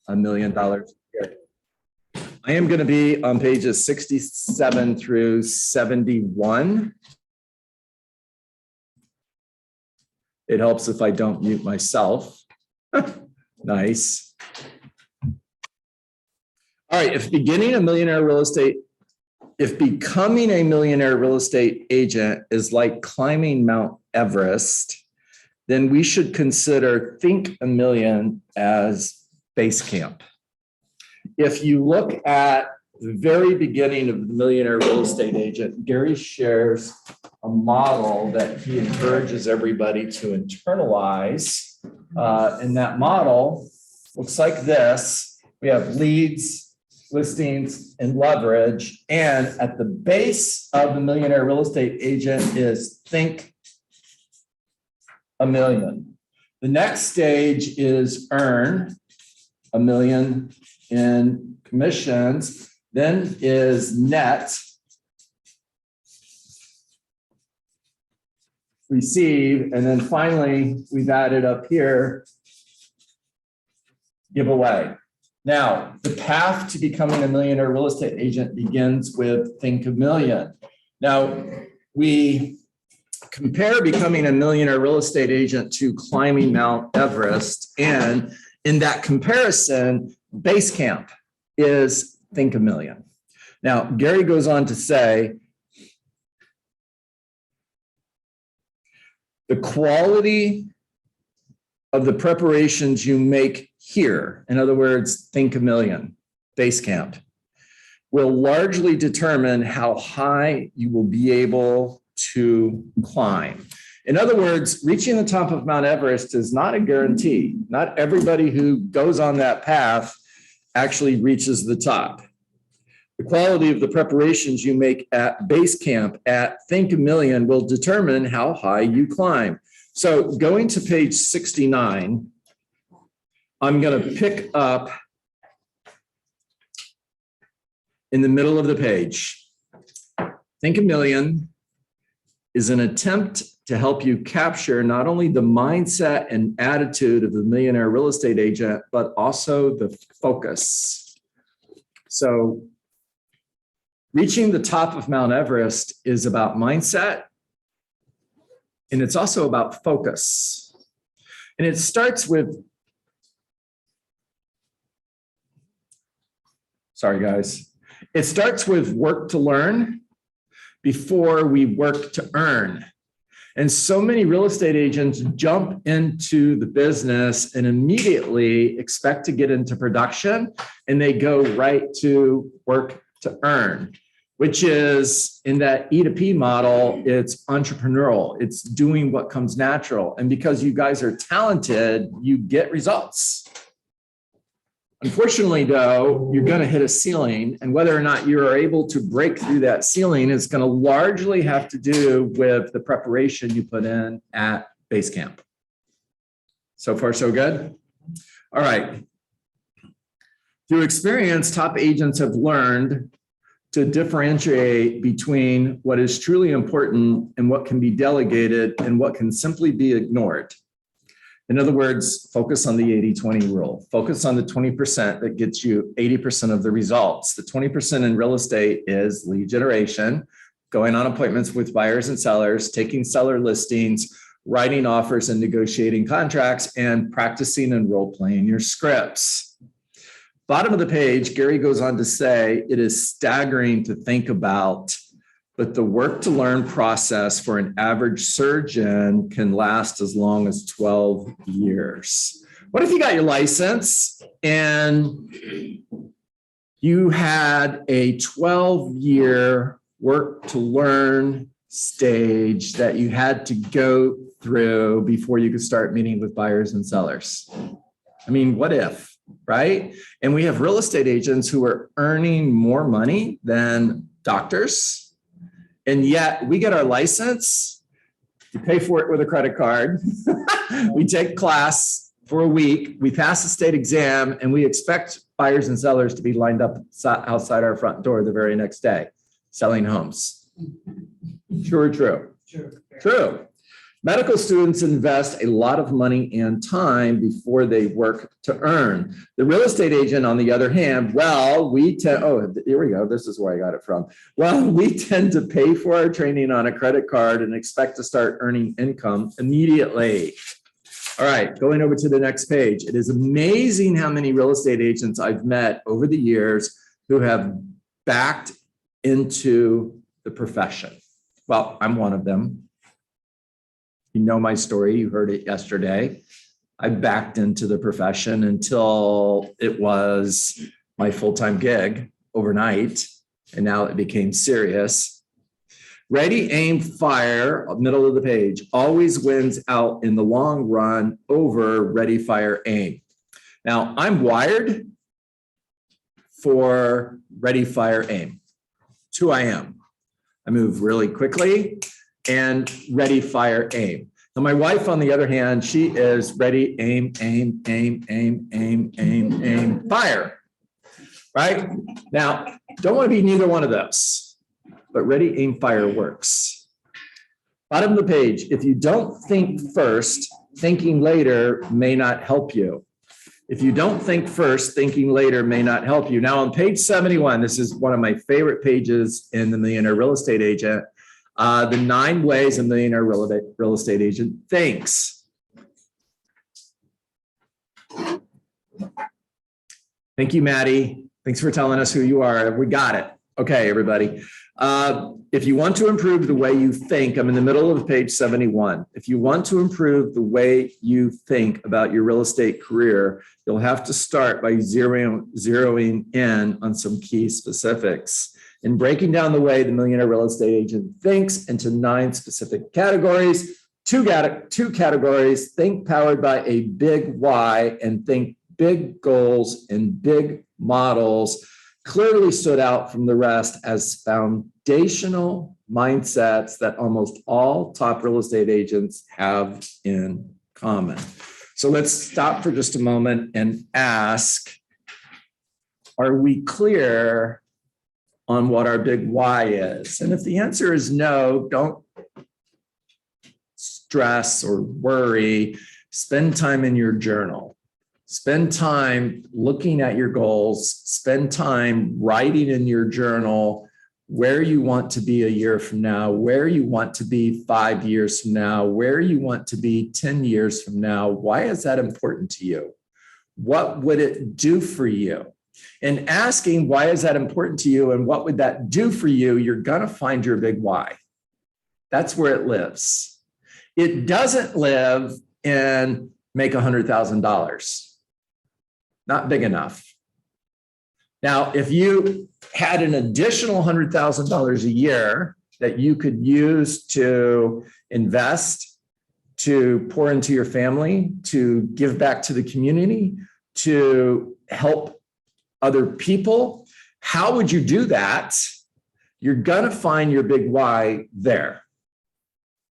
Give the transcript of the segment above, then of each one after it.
$1 million a year. I am going to be on pages 67 through 71. It helps if I don't mute myself. Nice. All right, if becoming a millionaire real estate agent is like climbing Mount Everest, then we should consider Think a Million as base camp. If you look at the very beginning of the Millionaire Real Estate Agent, Gary shares a model that he encourages everybody to internalize. And that model looks like this. We have leads, listings, and leverage. And at the base of the Millionaire Real Estate Agent is Think a Million. The next stage is earn $1 million in commissions. Then is net, receive, and then finally we've added up here, give away. Now, the path to becoming a millionaire real estate agent begins with Think a Million. Now, we compare becoming a millionaire real estate agent to climbing Mount Everest, and in that comparison, base camp is Think a Million. Now, Gary goes on to say, the quality of the preparations you make here, in other words, Think a Million, base camp, will largely determine how high you will be able to climb. In other words, reaching the top of Mount Everest is not a guarantee. Not everybody who goes on that path actually reaches the top. The quality of the preparations you make at base camp at Think a Million will determine how high you climb. So going to page 69, I'm going to pick up in the middle of the page. Think a Million is an attempt to help you capture not only the mindset and attitude of the millionaire real estate agent, but also the focus. So reaching the top of Mount Everest is about mindset, and it's also about focus. And it starts with, sorry guys, it starts with work to learn before we work to earn. And so many real estate agents jump into the business and immediately expect to get into production, and they go right to work to earn, which is in that E2P model, it's entrepreneurial. It's doing what comes natural. And because you guys are talented, you get results. Unfortunately, though, you're going to hit a ceiling, and whether or not you are able to break through that ceiling is going to largely have to do with the preparation you put in at base camp. So far, so good? All right. Through experience, top agents have learned to differentiate between what is truly important and what can be delegated and what can simply be ignored. In other words, focus on the 80-20 rule. Focus on the 20% that gets you 80% of the results. The 20% in real estate is lead generation, going on appointments with buyers and sellers, taking seller listings, writing offers and negotiating contracts, and practicing and role-playing your scripts. Bottom of the page, Gary goes on to say, it is staggering to think about, but the work to learn process for an average surgeon can last as long as 12 years. What if you got your license and you had a 12-year work to learn stage that you had to go through before you could start meeting with buyers and sellers? I mean, what if, right? And we have real estate agents who are earning more money than doctors. And yet we get our license, we pay for it with a credit card, we take class for a week, we pass the state exam, and we expect buyers and sellers to be lined up outside our front door the very next day, selling homes. True or true? True. True. Medical students invest a lot of money and time before they work to earn. The real estate agent, on the other hand, well, here we go. This is where I got it from. Well, we tend to pay for our training on a credit card and expect to start earning income immediately. All right, going over to the next page. It is amazing how many real estate agents I've met over the years who have backed into the profession. Well, I'm one of them. You know my story, you heard it yesterday. I backed into the profession until it was my full-time gig overnight, and now it became serious. Ready, aim, fire, middle of the page, always wins out in the long run over ready, fire, aim. Now, I'm wired for ready, fire, aim. It's who I am. I move really quickly and ready, fire, aim. Now, my wife, on the other hand, she is ready, aim, aim, aim, aim, aim, aim, aim, fire. Right? Now, don't want to be neither one of those, but ready, aim, fire works. Bottom of the page, if you don't think first, thinking later may not help you. If you don't think first, thinking later may not help you. Now, on page 71, this is one of my favorite pages in the Millionaire Real Estate Agent. The 9 ways a millionaire real estate agent thinks. Thank you, Maddie. Thanks for telling us who you are. We got it. Okay, everybody. If you want to improve the way you think, I'm in the middle of page 71. If you want to improve the way you think about your real estate career, you'll have to start by zeroing in on some key specifics. In breaking down the way the millionaire real estate agent thinks into 9 specific categories, two categories: think powered by a big why and think big goals and big models, clearly stood out from the rest as foundational mindsets that almost all top real estate agents have in common. So let's stop for just a moment and ask, are we clear on what our big why is? And if the answer is no, don't stress or worry. Spend time in your journal. Spend time looking at your goals. Spend time writing in your journal where you want to be a year from now, where you want to be 5 years from now, where you want to be 10 years from now. Why is that important to you? What would it do for you? And asking why is that important to you and what would that do for you, you're going to find your big why. That's where it lives. It doesn't live in make $100,000. Not big enough. Now, if you had an additional $100,000 a year that you could use to invest, to pour into your family, to give back to the community, to help other people, how would you do that? You're going to find your big why there.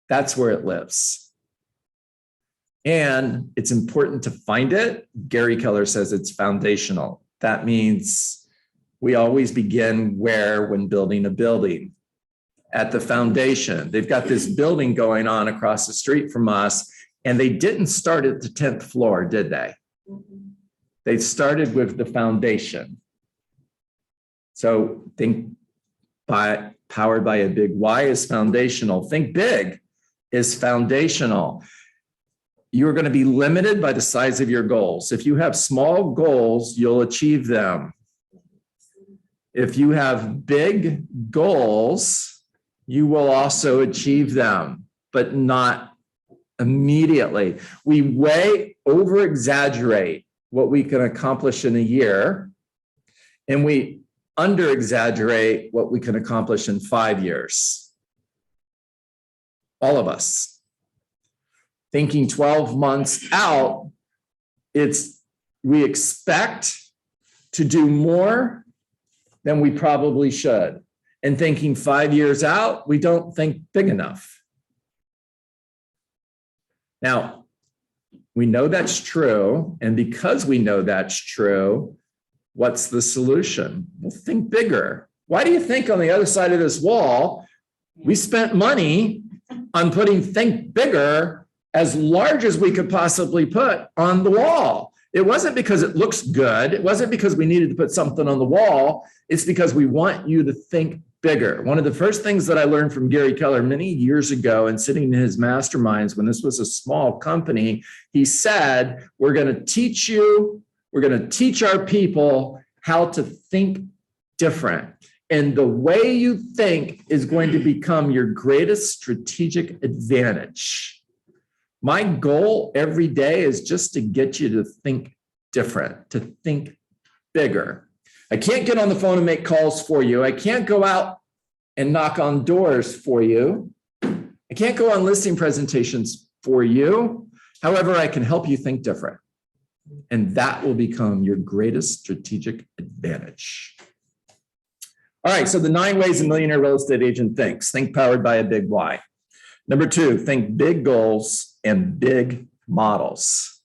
That's where it lives. And it's important to find it. Gary Keller says it's foundational. That means we always begin where when building a building? At the foundation. They've got this building going on across the street from us, and they didn't start at the 10th floor, did they? They started with the foundation. So think powered by a big why is foundational. Think big is foundational. You're going to be limited by the size of your goals. If you have small goals, you'll achieve them. If you have big goals, you will also achieve them, but not immediately. We way over exaggerate what we can accomplish in a year, and we under exaggerate what we can accomplish in 5 years. All of us. Thinking 12 months out, we expect to do more than we probably should. And thinking 5 years out, we don't think big enough. Now, we know that's true. And because we know that's true, what's the solution? Well, think bigger. Why do you think on the other side of this wall, we spent money on putting think bigger as large as we could possibly put on the wall. It wasn't because it looks good. It wasn't because we needed to put something on the wall. It's because we want you to think bigger. One of the first things that I learned from Gary Keller many years ago and sitting in his masterminds when this was a small company, he said, we're going to teach our people how to think different. And the way you think is going to become your greatest strategic advantage. My goal every day is just to get you to think different, to think bigger. I can't get on the phone and make calls for you. I can't go out and knock on doors for you. I can't go on listing presentations for you. However, I can help you think different. And that will become your greatest strategic advantage. All right, so the 9 ways a millionaire real estate agent thinks. Think powered by a big why. Number 2, think big goals and big models.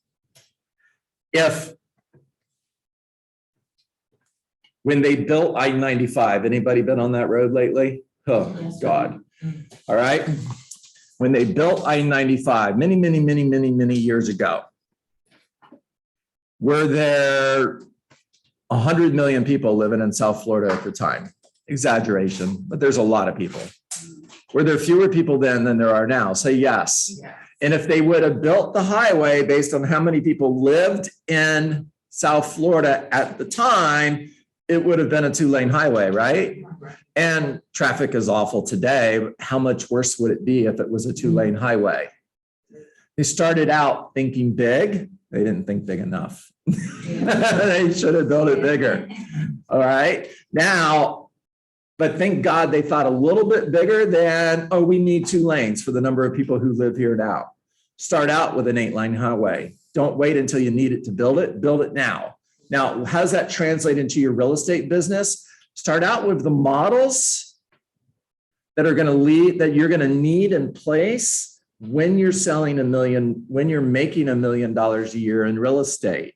When they built I-95, anybody been on that road lately? Oh, God. All right. When they built I-95 many years ago, were there 100 million people living in South Florida at the time? Exaggeration, but there's a lot of people. Were there fewer people then than there are now? Say yes. And if they would have built the highway based on how many people lived in South Florida at the time, it would have been a 2-lane highway, right? And traffic is awful today. How much worse would it be if it was a 2-lane highway? They started out thinking big. They didn't think big enough. They should have built it bigger. All right. Now, but thank God they thought a little bit bigger than, oh, we need 2 lanes for the number of people who live here now. Start out with an 8-lane highway. Don't wait until you need it to build it. Build it now. Now, how does that translate into your real estate business? Start out with the models that are going to lead, that you're going to need in place when you're selling when you're making $1 million a year in real estate.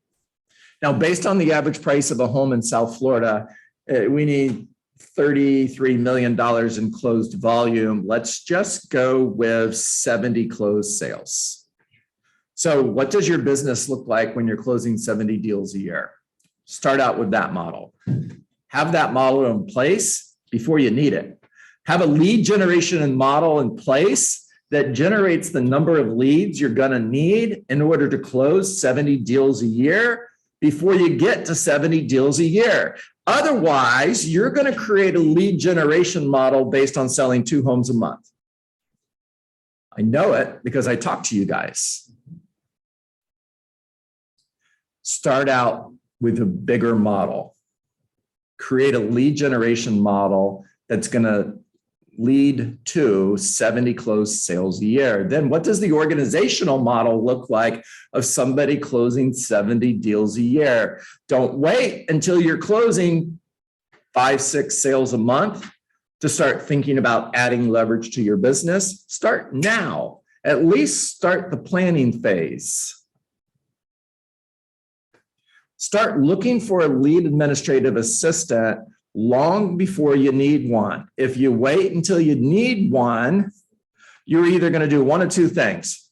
Now, based on the average price of a home in South Florida, we need $33 million in closed volume. Let's just go with 70 closed sales. So what does your business look like when you're closing 70 deals a year? Start out with that model. Have that model in place before you need it. Have a lead generation model in place that generates the number of leads you're going to need in order to close 70 deals a year before you get to 70 deals a year. Otherwise, you're going to create a lead generation model based on selling 2 homes a month. I know it because I talk to you guys. Start out with a bigger model. Create a lead generation model that's going to lead to 70 closed sales a year. Then what does the organizational model look like of somebody closing 70 deals a year? Don't wait until you're closing 5-6 sales a month to start thinking about adding leverage to your business. Start now. At least start the planning phase. Start looking for a lead administrative assistant long before you need one. If you wait until you need one, you're either going to do one of 2 things.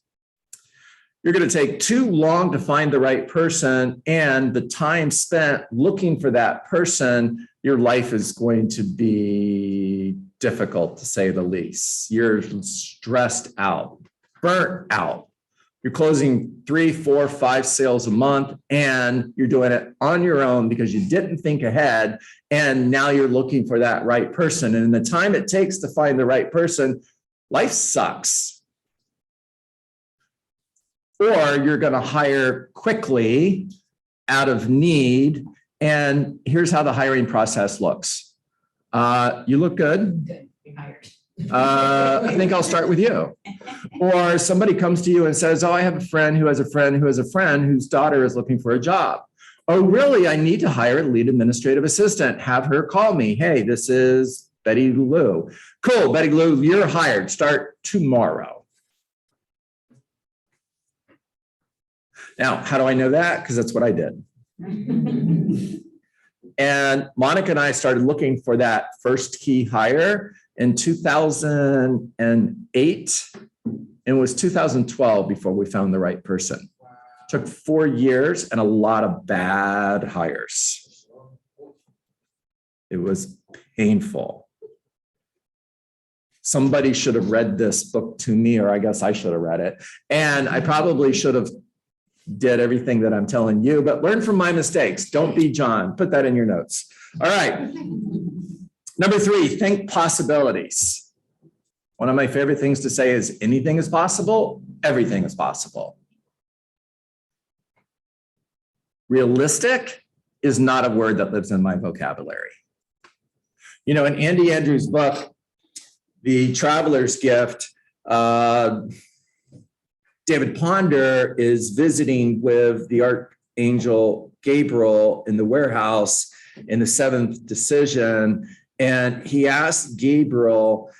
You're going to take too long to find the right person, and the time spent looking for that person, your life is going to be difficult, to say the least. You're stressed out, burnt out. You're closing 3, 4, 5 sales a month, and you're doing it on your own because you didn't think ahead. And now you're looking for that right person. And in the time it takes to find the right person, life sucks. Or you're going to hire quickly out of need. And here's how the hiring process looks. You look good. Good, you're hired. I think I'll start with you. Or somebody comes to you and says, oh, I have a friend who has a friend who has a friend whose daughter is looking for a job. Oh, really? I need to hire a lead administrative assistant. Have her call me. Hey, this is Betty Lou. Cool, Betty Lou, you're hired. Start tomorrow. Now, how do I know that? Because that's what I did. And Monica and I started looking for that first key hire in 2008. And it was 2012 before we found the right person. Took 4 years and a lot of bad hires. It was painful. Somebody should have read this book to me, or I guess I should have read it. And I probably should have did everything that I'm telling you, but learn from my mistakes. Don't be John. Put that in your notes. All right. Number 3, think possibilities. One of my favorite things to say is anything is possible. Everything is possible. Realistic is not a word that lives in my vocabulary. You know, in Andy Andrews' book, The Traveler's Gift, David Ponder is visiting with the archangel Gabriel in the warehouse in the 7th decision. And he asked Gabriel,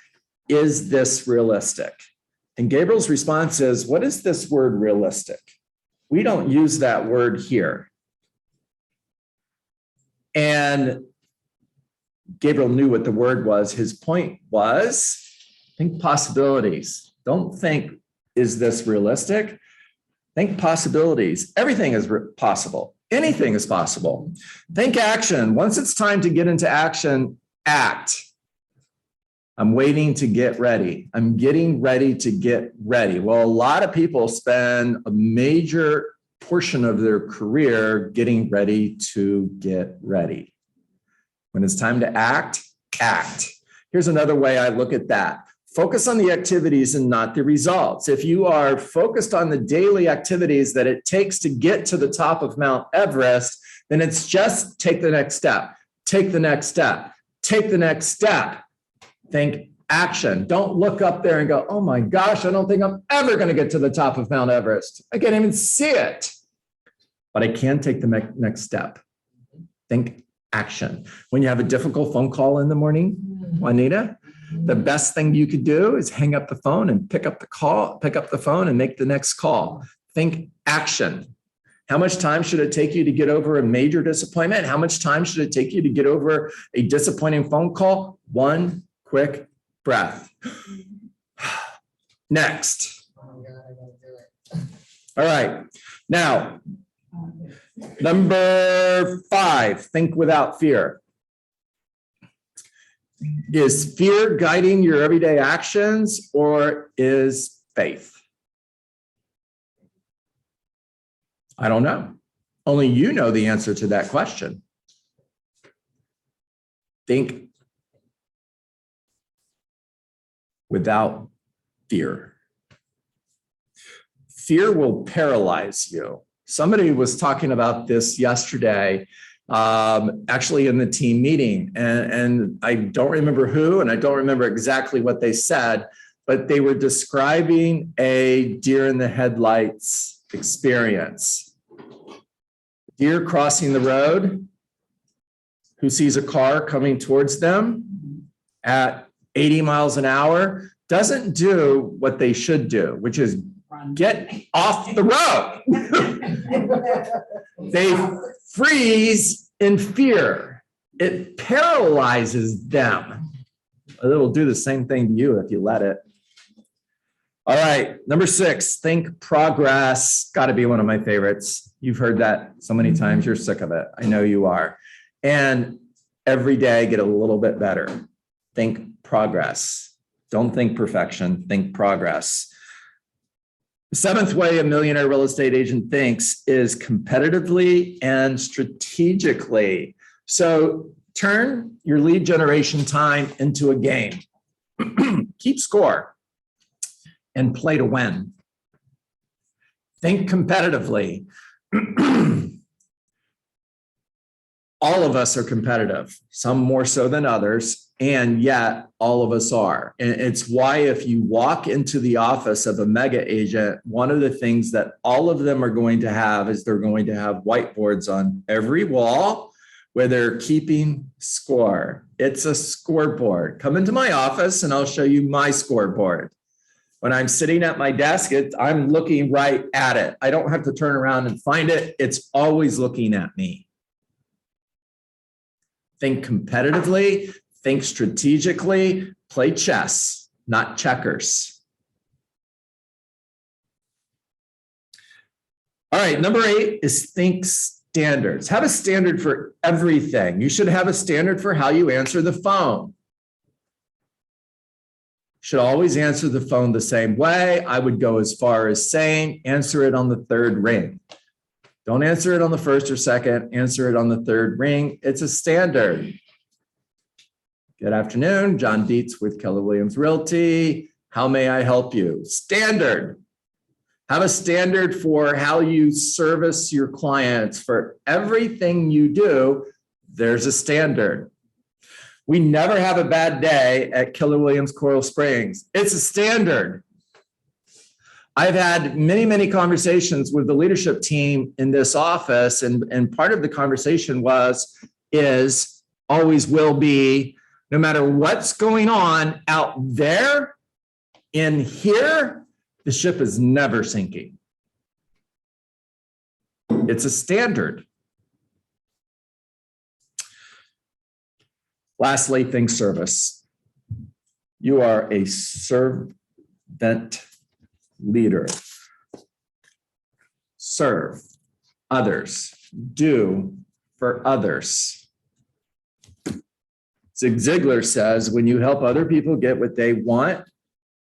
is this realistic? And Gabriel's response is, what is this word realistic? We don't use that word here. And Gabriel knew what the word was. His point was, think possibilities. Don't think, is this realistic? Think possibilities. Everything is possible. Anything is possible. Think action. Once it's time to get into action, act. I'm waiting to get ready. I'm getting ready to get ready. Well, a lot of people spend a major portion of their career getting ready to get ready. When it's time to act, act. Here's another way I look at that. Focus on the activities and not the results. If you are focused on the daily activities that it takes to get to the top of Mount Everest, then it's just take the next step, take the next step, take the next step. Think action. Don't look up there and go, oh my gosh, I don't think I'm ever going to get to the top of Mount Everest. I can't even see it. But I can take the next step. Think action. When you have a difficult phone call in the morning, Juanita, the best thing you could do is hang up the phone and pick up the phone and make the next call. Think action. How much time should it take you to get over a major disappointment? How much time should it take you to get over a disappointing phone call? One quick breath. Next. All right. Now, number 5, think without fear. Is fear guiding your everyday actions, or is faith? I don't know. Only you know the answer to that question. Think without fear. Fear will paralyze you. Somebody was talking about this yesterday, actually in the team meeting, and I don't remember who, and I don't remember exactly what they said, but they were describing a deer in the headlights experience. Deer crossing the road, who sees a car coming towards them at 80 miles an hour, doesn't do what they should do, which is get off the road. They freeze in fear. It paralyzes them. It'll do the same thing to you if you let it. All right, number 6, think progress. Got to be one of my favorites. You've heard that so many times, you're sick of it. I know you are. And every day get a little bit better. Think progress. Don't think perfection, think progress. The 7th way a millionaire real estate agent thinks is competitively and strategically. So turn your lead generation time into a game. Keep score and play to win. Think competitively. All of us are competitive, some more so than others, and yet all of us are. And it's why if you walk into the office of a mega agent, one of the things that all of them are going to have is they're going to have whiteboards on every wall where they're keeping score. It's a scoreboard. Come into my office and I'll show you my scoreboard. When I'm sitting at my desk, I'm looking right at it. I don't have to turn around and find it. It's always looking at me. Think competitively, think strategically, play chess, not checkers. All right, number 8 is think standards. Have a standard for everything. You should have a standard for how you answer the phone. Should always answer the phone the same way. I would go as far as saying, answer it on the 3rd ring. Don't answer it on the 1st or 2nd, answer it on the 3rd ring. It's a standard. Good afternoon, John Dietz with Keller Williams Realty. How may I help you? Standard. Have a standard for how you service your clients. For everything you do, there's a standard. We never have a bad day at Keller Williams Coral Springs. It's a standard. I've had many, many conversations with the leadership team in this office, and part of the conversation is, always will be, no matter what's going on out there, in here, the ship is never sinking. It's a standard. Lastly, think service. You are a servant leader. Serve others. Do for others. Zig Ziglar says, when you help other people get what they want,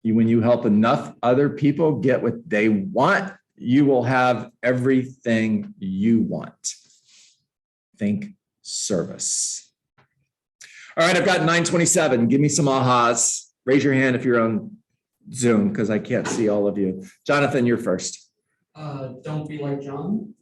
when you help enough other people get what they want, you will have everything you want. Think service. All right, I've got 9:27. Give me some ahas. Raise your hand if you're on Zoom, because I can't see all of you. Jonathan, you're first. Don't be like John.